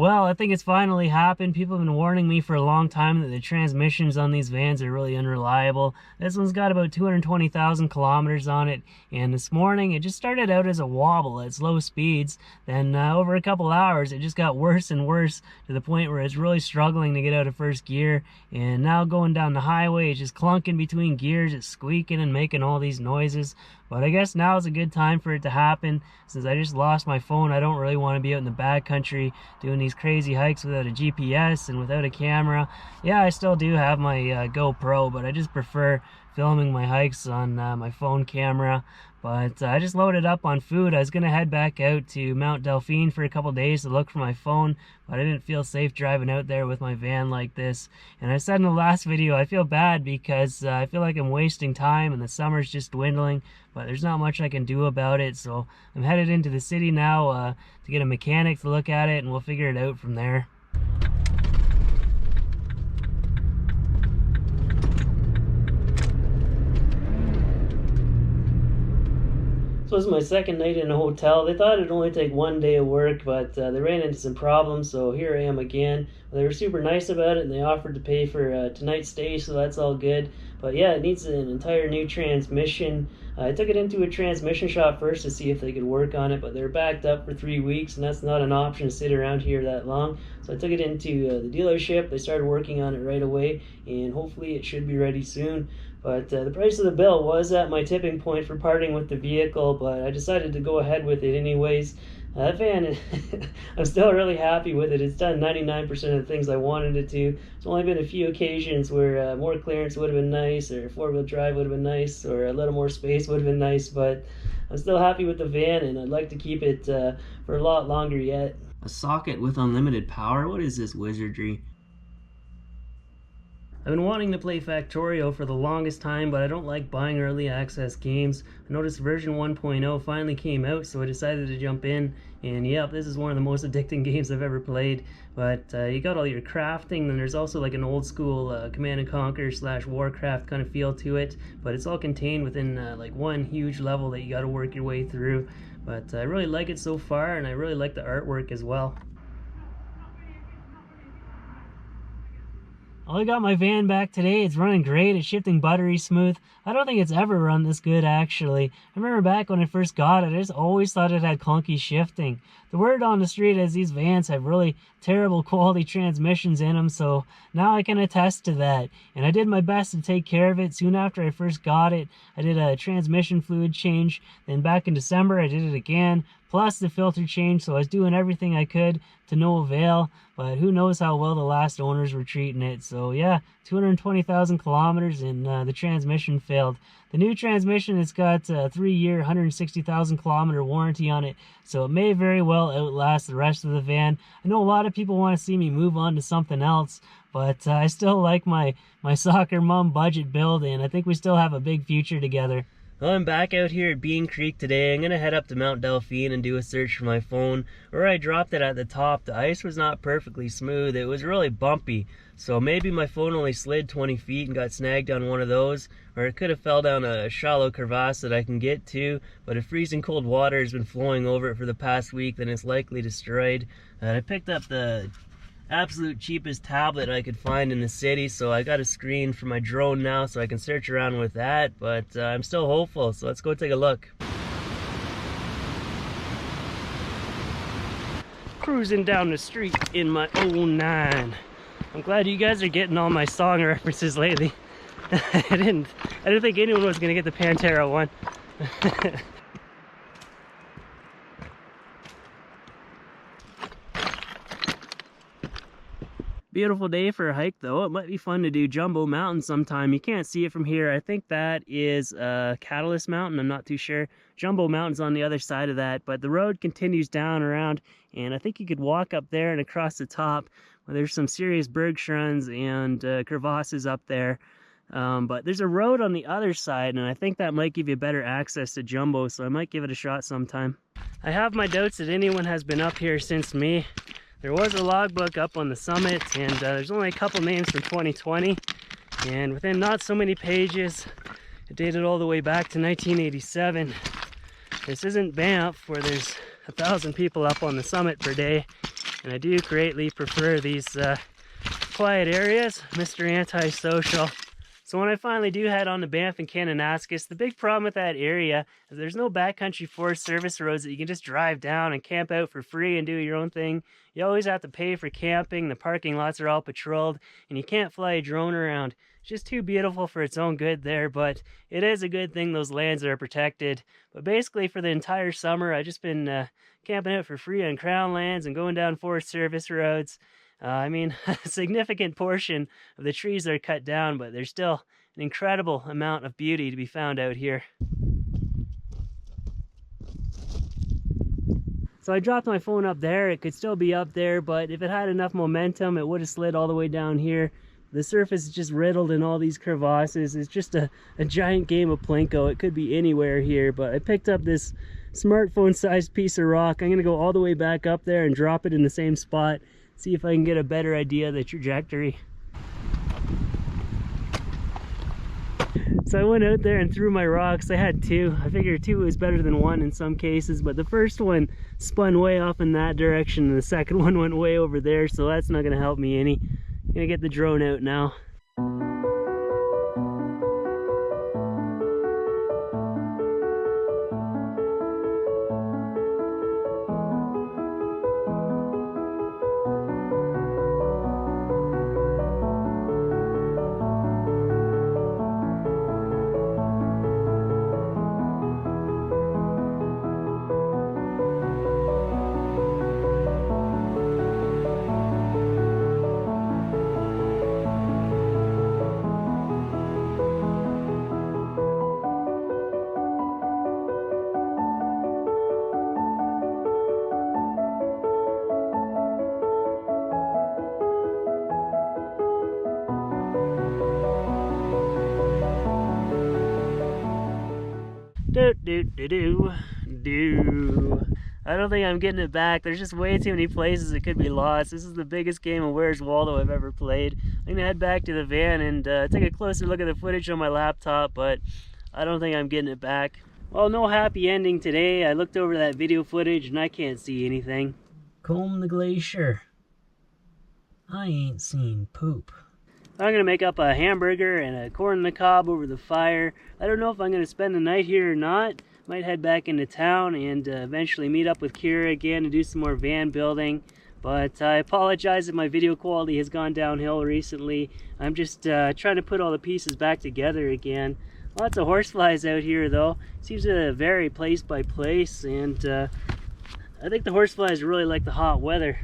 Well, I think it's finally happened. People have been warning me for a long time that the transmissions on these vans are really unreliable. This one's got about 220,000 kilometers on it, and this morning it just started out as a wobble at slow speeds. Then over a couple hours it just got worse and worse to the point where it's really struggling to get out of first gear, and now going down the highway it's just clunking between gears, it's squeaking and making all these noises. But I guess now is a good time for it to happen. Since I just lost my phone, I don't really want to be out in the backcountry doing these crazy hikes without a GPS and without a camera. Yeah, I still do have my GoPro, but I just prefer filming my hikes on my phone camera. But I just loaded up on food. I was going to head back out to Mount Delphine for a couple days to look for my phone, but I didn't feel safe driving out there with my van like this. And I said in the last video, I feel bad because I feel like I'm wasting time and the summer's just dwindling, but there's not much I can do about it. So I'm headed into the city now to get a mechanic to look at it, and we'll figure it out from there. So this is my second night in a hotel. They thought it'd only take one day of work, but they ran into some problems, so here I am again. They were super nice about it, and they offered to pay for tonight's stay, so that's all good. But yeah, it needs an entire new transmission. I took it into a transmission shop first to see if they could work on it, but they're backed up for 3 weeks, and that's not an option to sit around here that long. So I took it into the dealership. They started working on it right away, and hopefully it should be ready soon. But the price of the bill was at my tipping point for parting with the vehicle, but I decided to go ahead with it anyways. That van, I'm still really happy with it. It's done 99% of the things I wanted it to. There's only been a few occasions where more clearance would have been nice, or four-wheel drive would have been nice, or a little more space would have been nice, but I'm still happy with the van, and I'd like to keep it for a lot longer yet. A socket with unlimited power? What is this wizardry? I've been wanting to play Factorio for the longest time, but I don't like buying early access games. I noticed version 1.0 finally came out, so I decided to jump in. And yep, this is one of the most addicting games I've ever played. But you got all your crafting, then there's also like an old school Command & Conquer / Warcraft kind of feel to it. But it's all contained within like one huge level that you got to work your way through. But I really like it so far, and I really like the artwork as well. I got my van back today. It's running great. It's shifting buttery smooth. I don't think it's ever run this good, actually. I remember back when I first got it, I just always thought it had clunky shifting. The word on the street is these vans have really terrible quality transmissions in them, so now I can attest to that. And I did my best to take care of it. Soon after I first got it, I did a transmission fluid change. Then back in December, I did it again, plus the filter change, so I was doing everything I could to no avail. But who knows how well the last owners were treating it. So yeah, 220,000 kilometers and the transmission failed. The new transmission, it's got a 3-year, 160,000 kilometer warranty on it, so it may very well outlast the rest of the van. I know a lot of people want to see me move on to something else, but I still like my soccer mom budget build, and I think we still have a big future together. Well, I'm back out here at Bean Creek today. I'm going to head up to Mount Delphine and do a search for my phone. Where I dropped it at the top, the ice was not perfectly smooth. It was really bumpy. So maybe my phone only slid 20 feet and got snagged on one of those, or it could have fell down a shallow crevasse that I can get to, but if freezing cold water has been flowing over it for the past week, then it's likely destroyed. I picked up the absolute cheapest tablet I could find in the city, so I got a screen for my drone now so I can search around with that, but I'm still hopeful, so let's go take a look. Cruising down the street in my 09. I'm glad you guys are getting all my song references lately. I didn't think anyone was gonna get the Pantera one. Beautiful day for a hike though. It might be fun to do Jumbo Mountain sometime. You can't see it from here. I think that is Catalyst Mountain. I'm not too sure. Jumbo Mountain's on the other side of that, but the road continues down around, and I think you could walk up there and across the top. Well, there's some serious bergschrunds and crevasses up there. But there's a road on the other side, and I think that might give you better access to Jumbo, so I might give it a shot sometime. I have my doubts that anyone has been up here since me. There was a logbook up on the summit, and there's only a couple names from 2020, and within not so many pages, it dated all the way back to 1987. This isn't Banff, where there's 1,000 people up on the summit per day, And I do greatly prefer these quiet areas, Mr. Antisocial. So when I finally do head on to Banff and Kananaskis, the big problem with that area is there's no backcountry Forest Service roads that you can just drive down and camp out for free and do your own thing. You always have to pay for camping, the parking lots are all patrolled, and you can't fly a drone around. It's just too beautiful for its own good there, but it is a good thing those lands are protected. But basically for the entire summer, I've just been camping out for free on Crown lands and going down Forest Service roads. I mean, a significant portion of the trees are cut down, but there's still an incredible amount of beauty to be found out here. So I dropped my phone up there. It could still be up there, but if it had enough momentum, it would have slid all the way down here. The surface is just riddled in all these crevasses. It's just a giant game of Plinko. It could be anywhere here, but I picked up this smartphone-sized piece of rock. I'm going to go all the way back up there and drop it in the same spot. See if I can get a better idea of the trajectory. So I went out there and threw my rocks. I had two. I figured two was better than one in some cases, but the first one spun way off in that direction and the second one went way over there, so that's not going to help me any. I'm going to get the drone out now. I don't think I'm getting it back. There's just way too many places it could be lost. This is the biggest game of Where's Waldo I've ever played. I'm gonna head back to the van and take a closer look at the footage on my laptop, but I don't think I'm getting it back. Well, no happy ending today. I looked over that video footage and I can't see anything. Comb the glacier. I ain't seen poop. I'm going to make up a hamburger and a corn on the cob over the fire. I don't know if I'm going to spend the night here or not. Might head back into town and eventually meet up with Kira again and do some more van building. But I apologize if my video quality has gone downhill recently. I'm just trying to put all the pieces back together again. Lots of horseflies out here though. Seems to vary place by place, and I think the horseflies really like the hot weather.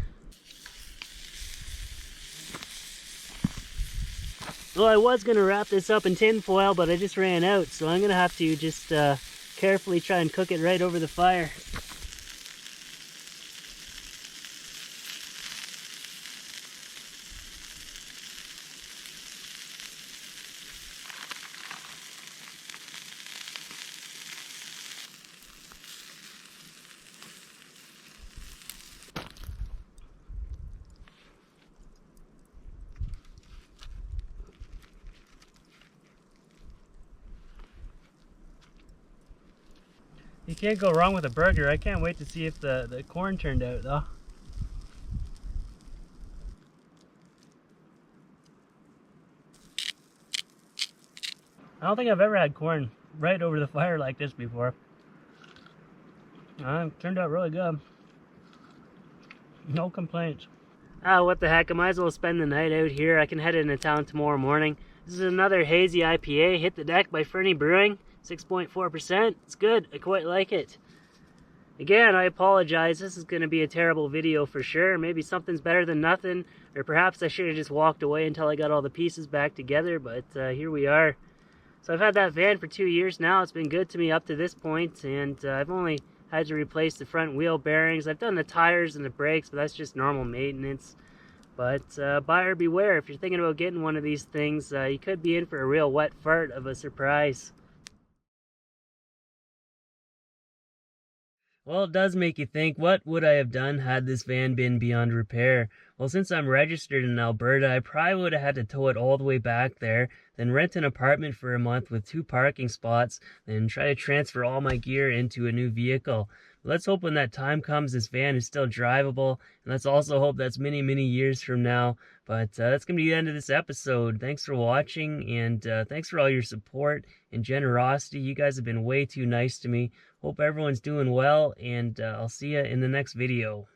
Well, I was going to wrap this up in tin foil, but I just ran out, so I'm going to have to just carefully try and cook it right over the fire. You can't go wrong with a burger. I can't wait to see if the corn turned out though. I don't think I've ever had corn right over the fire like this before. It turned out really good. No complaints. What the heck, I might as well spend the night out here. I can head into town tomorrow morning. This is another hazy IPA, Hit the Deck by Fernie Brewing. 6.4%. It's good. I quite like it. Again, I apologize. This is going to be a terrible video for sure. Maybe something's better than nothing, or perhaps I should have just walked away until I got all the pieces back together, but here we are. So I've had that van for 2 years now. It's been good to me up to this point, and I've only had to replace the front wheel bearings. I've done the tires and the brakes, but that's just normal maintenance. But buyer beware. If you're thinking about getting one of these things, you could be in for a real wet fart of a surprise. Well, it does make you think, what would I have done had this van been beyond repair? Well, since I'm registered in Alberta, I probably would have had to tow it all the way back there, then rent an apartment for a month with 2 parking spots, then try to transfer all my gear into a new vehicle. Let's hope when that time comes, this van is still drivable, and let's also hope that's many, many years from now. But that's going to be the end of this episode. Thanks for watching, and thanks for all your support and generosity. You guys have been way too nice to me. Hope everyone's doing well, and I'll see you in the next video.